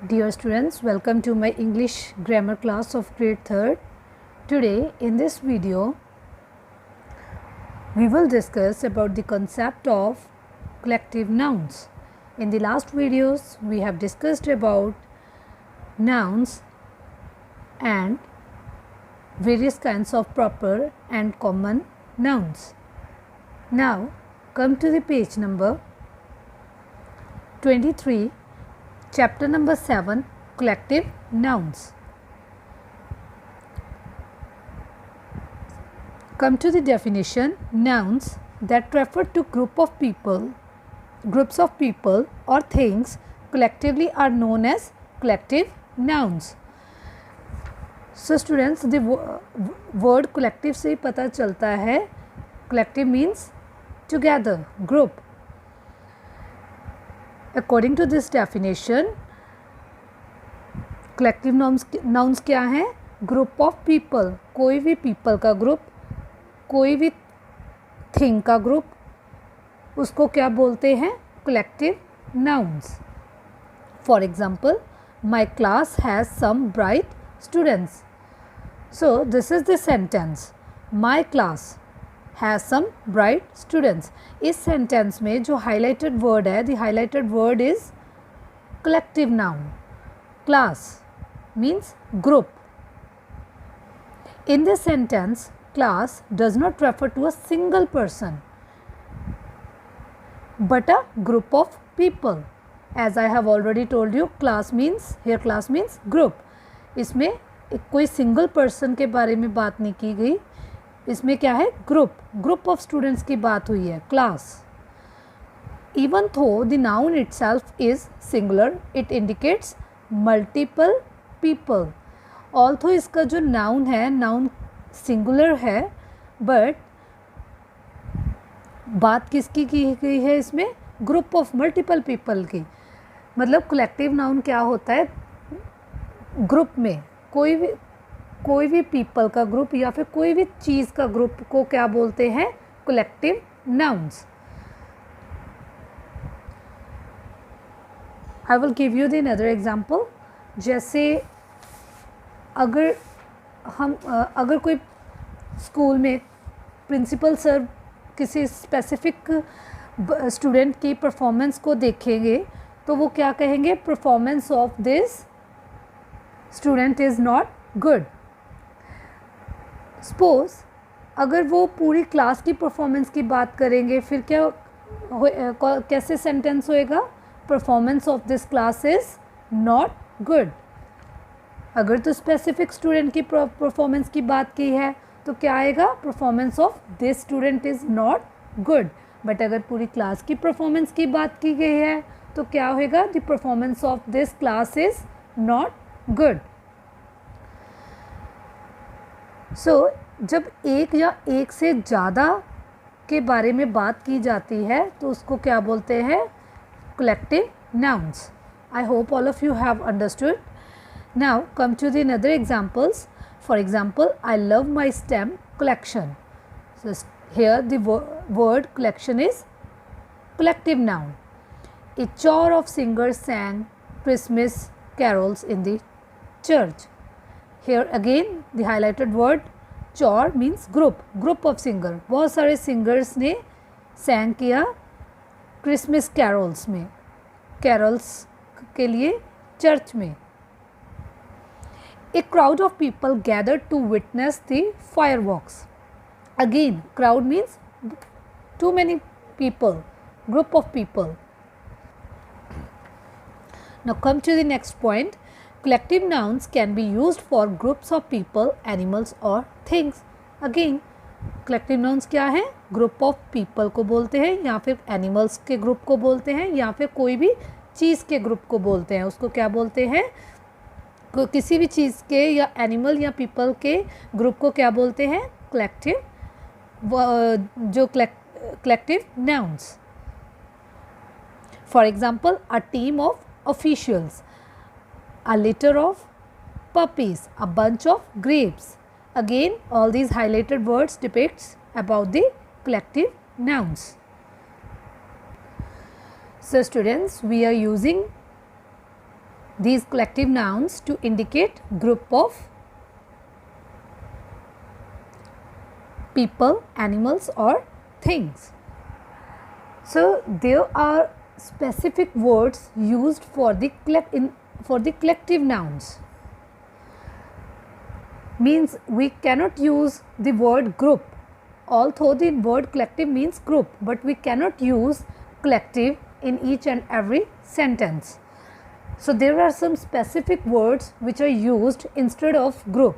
Dear students, welcome to my English grammar class of grade 3rd. Today in this video we will discuss about the concept of collective nouns. In the last videos we have discussed about nouns and various kinds of proper and common nouns. Now come to the page number 23, chapter number 7, collective nouns. Come to the definition. Nouns that refer to groups of people or things collectively are known as collective nouns. So students, the word collective से ही पता चलता है. Collective means together, group. According to this definition, collective nouns क्या हैं? Group of people, कोई भी people का group, कोई भी thing का group, उसको क्या बोलते हैं? Collective nouns. For example, my class has some bright students. So this is the sentence. My class has some bright students. इस सेंटेंस में जो हाईलाइटेड वर्ड है, the highlighted word is collective noun. Class means group. In this sentence, class does not refer to a single person but a group of people. As I have already told you, class means group. इसमें कोई single person के बारे में बात नहीं की गई. इसमें क्या है? ग्रुप ऑफ स्टूडेंट्स की बात हुई है. Class. Even though the noun itself is singular, it indicates multiple people. Although इसका जो नाउन है, नाउन सिंगुलर है, बट बात किसकी की गई है इसमें? ग्रुप ऑफ मल्टीपल पीपल की. मतलब कलेक्टिव नाउन क्या होता है? ग्रुप में कोई भी पीपल का ग्रुप या फिर कोई भी चीज़ का ग्रुप को क्या बोलते हैं? Collective nouns. I will give you the another example. जैसे अगर कोई स्कूल में प्रिंसिपल सर किसी स्पेसिफिक स्टूडेंट की परफॉर्मेंस को देखेंगे तो वो क्या कहेंगे? Performance of this student is not good. Suppose अगर वो पूरी क्लास की परफॉर्मेंस की बात करेंगे, फिर कैसे सेंटेंस होएगा? Performance of this class is not good. अगर तो स्पेसिफिक स्टूडेंट की परफॉर्मेंस की बात की है तो क्या आएगा? Performance of this student is not good. But अगर पूरी क्लास की परफॉर्मेंस की बात की गई है तो क्या होएगा? The performance of this class is not good. So जब एक या एक से ज़्यादा के बारे में बात की जाती है तो उसको क्या बोलते हैं? Collective nouns. I hope all of you have understood. Now come to the another examples. For example, I love my stamp collection. So here the word collection is collective noun. A choir of singers sang Christmas carols in the church. Here again the highlighted word choir means group of singer. बहुत सारे singers ने sang किया Christmas carols में, carols के लिए church में. A crowd of people gathered to witness the fireworks. Again, crowd means too many people, group of people. Now come to the next point. Collective nouns can be used for groups of people, animals or things. Again, collective nouns क्या है? Group of people को बोलते हैं या फिर animals के group को बोलते हैं या फिर कोई भी चीज़ के group को बोलते हैं. उसको क्या बोलते हैं? किसी भी चीज़ के या animal या people के group को क्या बोलते हैं? Collective. जो collective nouns. For example, a team of officials, a litter of puppies, a bunch of grapes. Again, all these highlighted words depicts about the collective nouns. So students, we are using these collective nouns to indicate group of people, animals or things. So there are specific words used for the collective nouns. Means we cannot use the word group, although the word collective means group, but we cannot use collective in each and every sentence. So there are some specific words which are used instead of group.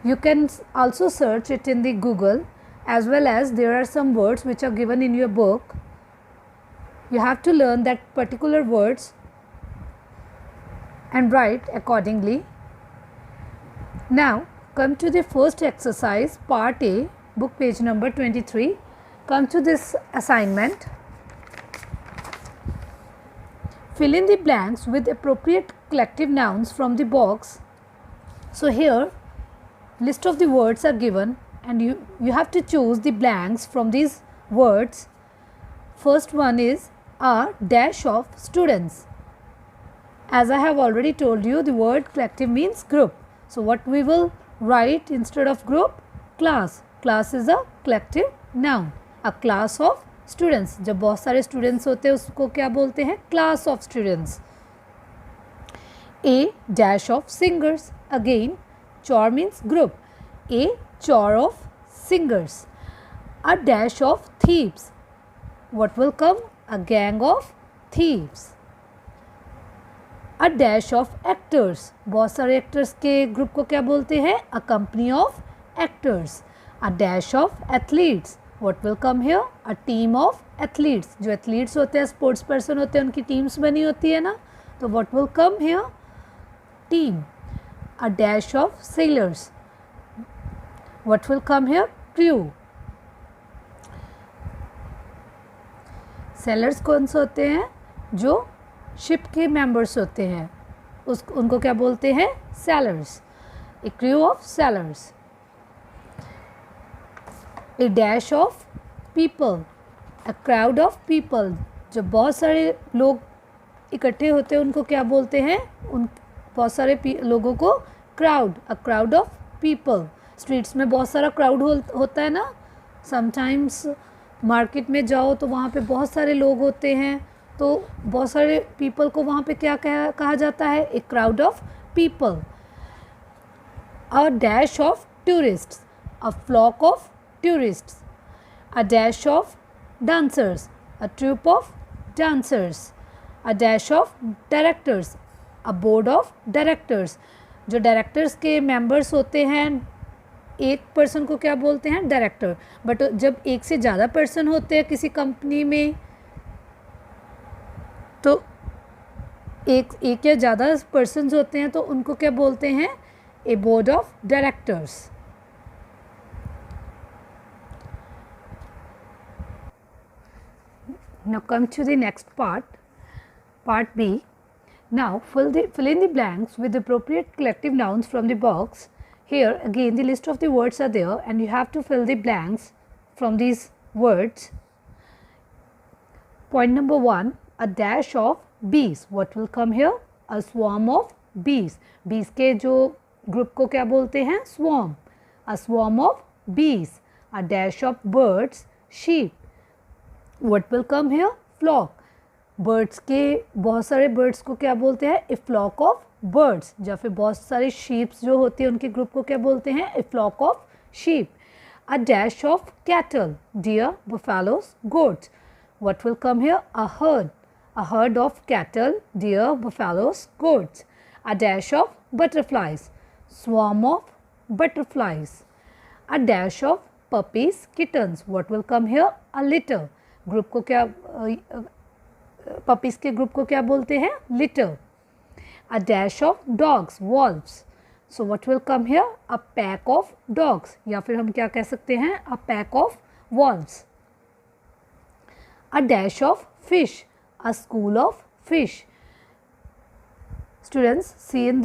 You can also search it in the Google, as well as there are some words which are given in your book. You have to learn that particular words and write accordingly. Now come to the first exercise, part A, book page number 23. Come to this assignment. Fill in the blanks with appropriate collective nouns from the box. So here list of the words are given and you have to choose the blanks from these words. First one is a dash of students. As I have already told you, the word collective means group. So what we will write instead of group? Class. Class is a collective noun. A class of students. जब बहुत सारे students होते हैं उसको क्या बोलते हैं? Class of students. A dash of singers. Again, chore means group. A chore of singers. A dash of thieves. What will come? A gang of thieves. A dash of actors. बहुत सारे actors के group को क्या बोलते हैं? A company of actors. A dash of athletes. What will come here? A team of athletes. जो athletes होते हैं, sports person होते हैं, उनकी teams बनी होती है ना, तो what will come here? Team. A dash of sailors. What will come here? Crew. Sailors कौन से होते हैं? जो शिप के मेंबर्स होते हैं, उनको क्या बोलते हैं? sailors. A crew of sailors. A dash of people. A crowd of people. जब बहुत सारे लोग इकट्ठे होते हैं उनको क्या बोलते हैं? उन बहुत सारे लोगों को crowd. A crowd of people. Streets में बहुत सारा क्राउड होता है ना. समटाइम्स मार्केट में जाओ तो वहाँ पे बहुत सारे लोग होते हैं, तो बहुत सारे पीपल को वहाँ पे क्या कहा जाता है? A crowd of people. A dash of tourists. A flock of tourists. A dash of dancers. A troupe of dancers. A dash of directors. A board of directors. जो डायरेक्टर्स के मेंबर्स होते हैं, एक पर्सन को क्या बोलते हैं? Director. But जब एक से ज़्यादा पर्सन होते हैं किसी कंपनी में, तो एक या ज़्यादा पर्सन्स होते हैं तो उनको क्या बोलते हैं? A board of directors. Now come to the next part, part B. Now fill in the blanks with appropriate collective nouns from the box. Here again the list of the words are there and you have to fill the blanks from these words. Point number 1, a dash of bees. What will come here? A swarm of bees. Bees के जो group को क्या बोलते हैं? Swarm. A swarm of bees. A dash of birds, sheep. What will come here? Flock. Birds के बहुत सारे birds को क्या बोलते हैं? A flock of birds. या फिर बहुत सारे sheeps जो होती है उनके group को क्या बोलते हैं? A flock of sheep. A dash of cattle, deer, buffaloes, goats. What will come here? A herd. A herd of cattle, deer, buffaloes, goats. A dash of butterflies. Swarm of butterflies. A dash of puppies, kittens. What will come here? A litter. Group को क्या puppies के ग्रुप को क्या बोलते हैं? Litter. A dash of dogs, wolves. So what will come here? A pack of dogs, या फिर हम क्या कह सकते हैं? A pack of wolves. A dash of fish. A school of fish. Students see in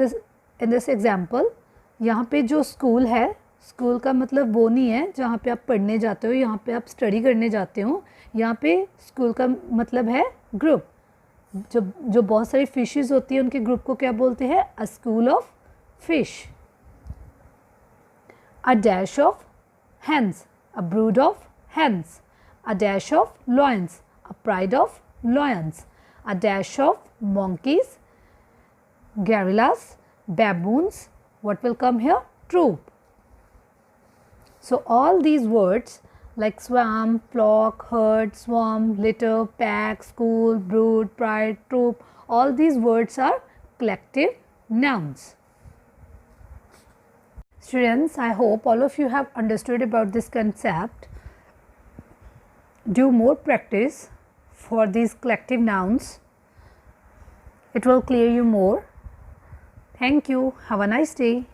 this example, यहाँ पे जो स्कूल है, स्कूल का मतलब वो नहीं है जहाँ पे आप पढ़ने जाते हो, यहाँ पे आप स्टडी करने जाते हो. यहाँ पे स्कूल का मतलब है ग्रुप. जो बहुत सारी फिशेस होती है उनके ग्रुप को क्या बोलते हैं? अ school of fish. A dash of hens, a brood of hens, a dash of lions, a pride of lions, a dash of monkeys, gorillas, baboons. What will come here? Troop. So all these words like swarm, flock, herd, swarm, litter, pack, school, brood, pride, troop, all these words are collective nouns. Students, I hope all of you have understood about this concept. Do more practice for these collective nouns. It will clear you more. Thank you. Have a nice day.